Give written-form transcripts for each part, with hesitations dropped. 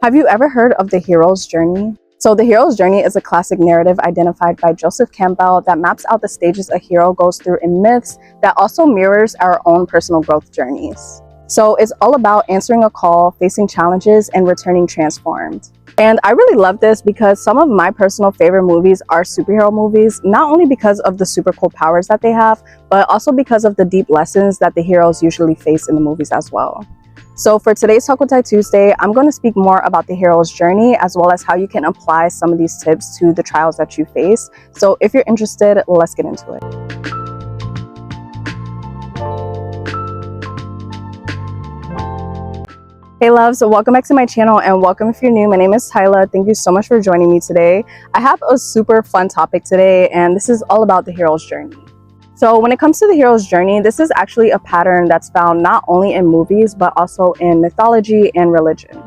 Have you ever heard of the hero's journey? So the hero's journey is a classic narrative identified by Joseph Campbell that maps out the stages a hero goes through in myths that also mirrors our own personal growth journeys. So it's all about answering a call, facing challenges, and returning transformed. And I really love this because some of my personal favorite movies are superhero movies, not only because of the super cool powers that they have, but also because of the deep lessons that the heroes usually face in the movies as well. So for today's Talk with Tyy Tuesday, I'm going to speak more about the hero's journey as well as how you can apply some of these tips to the trials that you face. So if you're interested, let's get into it. Hey loves, so welcome back to my channel and welcome if you're new. My name is Tyla. Thank you so much for joining me today. I have a super fun topic today and this is all about the hero's journey. So when it comes to the hero's journey, this is actually a pattern that's found not only in movies, but also in mythology and religion.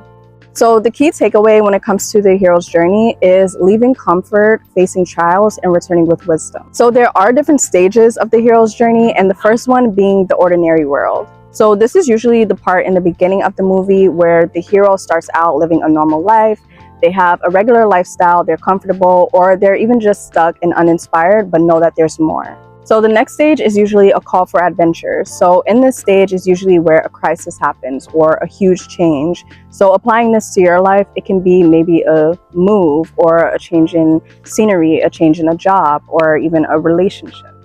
So the key takeaway when it comes to the hero's journey is leaving comfort, facing trials, and returning with wisdom. So there are different stages of the hero's journey, and the first one being the ordinary world. So this is usually the part in the beginning of the movie where the hero starts out living a normal life. They have a regular lifestyle, they're comfortable, or they're even just stuck and uninspired, but know that there's more. So the next stage is usually a call for adventure. So in this stage is usually where a crisis happens or a huge change. So applying this to your life, it can be maybe a move or a change in scenery, a change in a job, or even a relationship.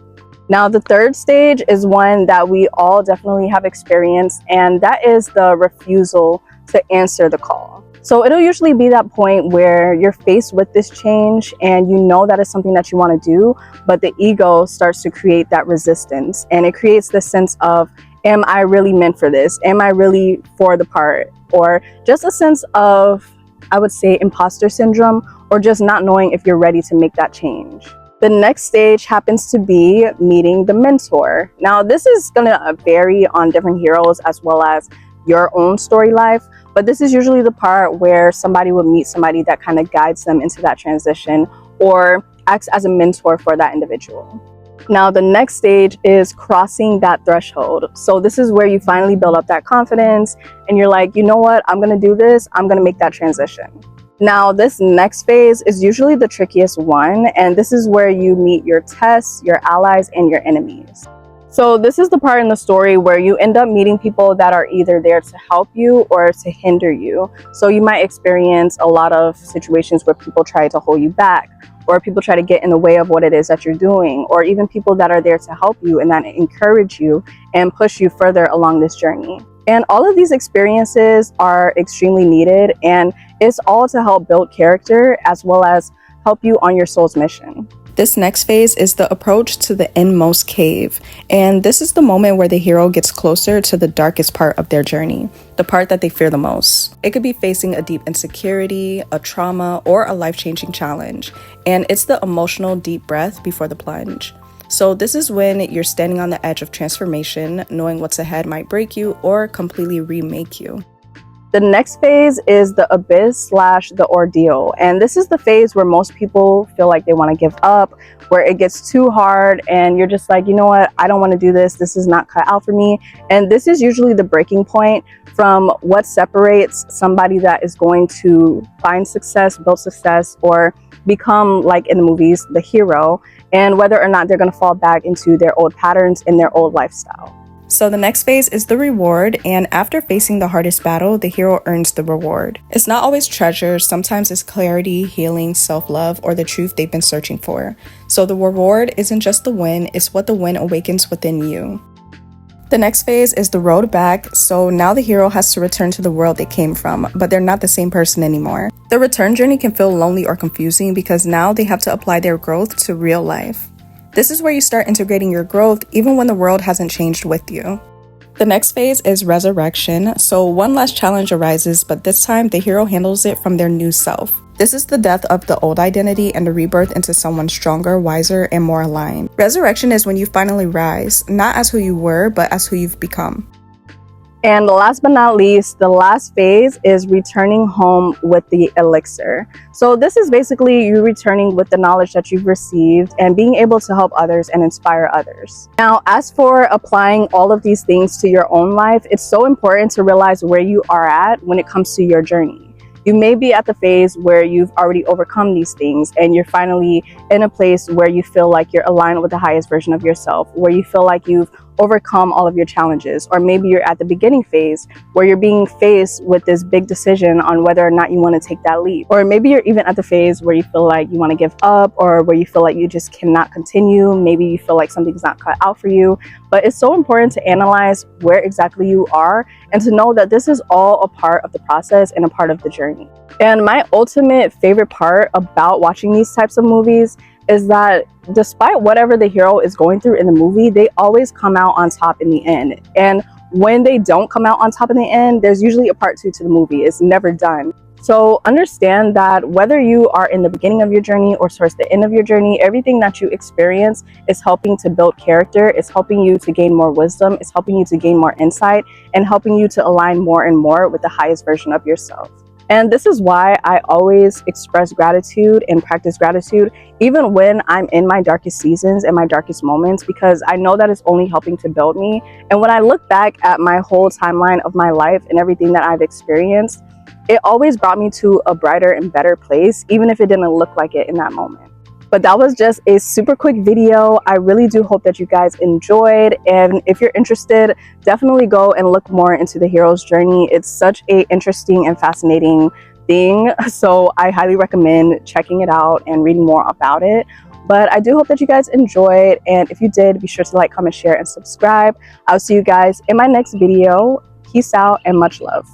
Now the third stage is one that we all definitely have experienced, and that is the refusal to answer the call. So it'll usually be that point where you're faced with this change and you know that it's something that you want to do, but the ego starts to create that resistance and it creates this sense of, am I really meant for this? Am I really for the part? Or just a sense of, I would say, imposter syndrome, or just not knowing if you're ready to make that change. The next stage happens to be meeting the mentor. Now this is going to vary on different heroes as well as your own story life, but this is usually the part where somebody will meet somebody that kind of guides them into that transition or acts as a mentor for that individual. Now the next stage is crossing that threshold. So this is where you finally build up that confidence and you're like, you know what, I'm going to do this, I'm going to make that transition. Now this next phase is usually the trickiest one, and this is where you meet your tests, your allies, and your enemies. So this is the part in the story where you end up meeting people that are either there to help you or to hinder you. So you might experience a lot of situations where people try to hold you back, or people try to get in the way of what it is that you're doing, or even people that are there to help you and that encourage you and push you further along this journey. And all of these experiences are extremely needed, and it's all to help build character as well as help you on your soul's mission. This next phase is the approach to the inmost cave, and this is the moment where the hero gets closer to the darkest part of their journey, the part that they fear the most. It could be facing a deep insecurity, a trauma, or a life-changing challenge, and it's the emotional deep breath before the plunge. So this is when you're standing on the edge of transformation, knowing what's ahead might break you or completely remake you. The next phase is the abyss / the ordeal. And this is the phase where most people feel like they want to give up, where it gets too hard and you're just like, you know what, I don't want to do this. This is not cut out for me. And this is usually the breaking point from what separates somebody that is going to find success, build success, or become, like in the movies, the hero, and whether or not they're going to fall back into their old patterns and their old lifestyle. So the next phase is the reward, and after facing the hardest battle, the hero earns the reward. It's not always treasure, sometimes it's clarity, healing, self-love, or the truth they've been searching for. So the reward isn't just the win, it's what the win awakens within you. The next phase is the road back, so now the hero has to return to the world they came from, but they're not the same person anymore. The return journey can feel lonely or confusing because now they have to apply their growth to real life. This is where you start integrating your growth even when the world hasn't changed with you. The next phase is resurrection, so one last challenge arises, but this time the hero handles it from their new self. This is the death of the old identity and the rebirth into someone stronger, wiser, and more aligned. Resurrection is when you finally rise, not as who you were, but as who you've become. And last but not least, the last phase is returning home with the elixir. So this is basically you returning with the knowledge that you've received and being able to help others and inspire others. Now, as for applying all of these things to your own life, it's so important to realize where you are at when it comes to your journey. You may be at the phase where you've already overcome these things and you're finally in a place where you feel like you're aligned with the highest version of yourself, where you feel like you've overcome all of your challenges. Or maybe you're at the beginning phase where you're being faced with this big decision on whether or not you want to take that leap. Or maybe you're even at the phase where you feel like you want to give up, or where you feel like you just cannot continue. Maybe you feel like something's not cut out for you. But it's so important to analyze where exactly you are and to know that this is all a part of the process and a part of the journey. And my ultimate favorite part about watching these types of movies is that despite whatever the hero is going through in the movie, they always come out on top in the end. And when they don't come out on top in the end, there's usually a part 2 to the movie. It's never done. So understand that whether you are in the beginning of your journey or towards the end of your journey, everything that you experience is helping to build character. It's helping you to gain more wisdom. It's helping you to gain more insight and helping you to align more and more with the highest version of yourself. And this is why I always express gratitude and practice gratitude, even when I'm in my darkest seasons and my darkest moments, because I know that it's only helping to build me. And when I look back at my whole timeline of my life and everything that I've experienced, it always brought me to a brighter and better place, even if it didn't look like it in that moment. But that was just a super quick video. I really do hope that you guys enjoyed. And if you're interested, definitely go and look more into the hero's journey. It's such an interesting and fascinating thing. So I highly recommend checking it out and reading more about it. But I do hope that you guys enjoyed. And if you did, be sure to like, comment, share, and subscribe. I'll see you guys in my next video. Peace out and much love.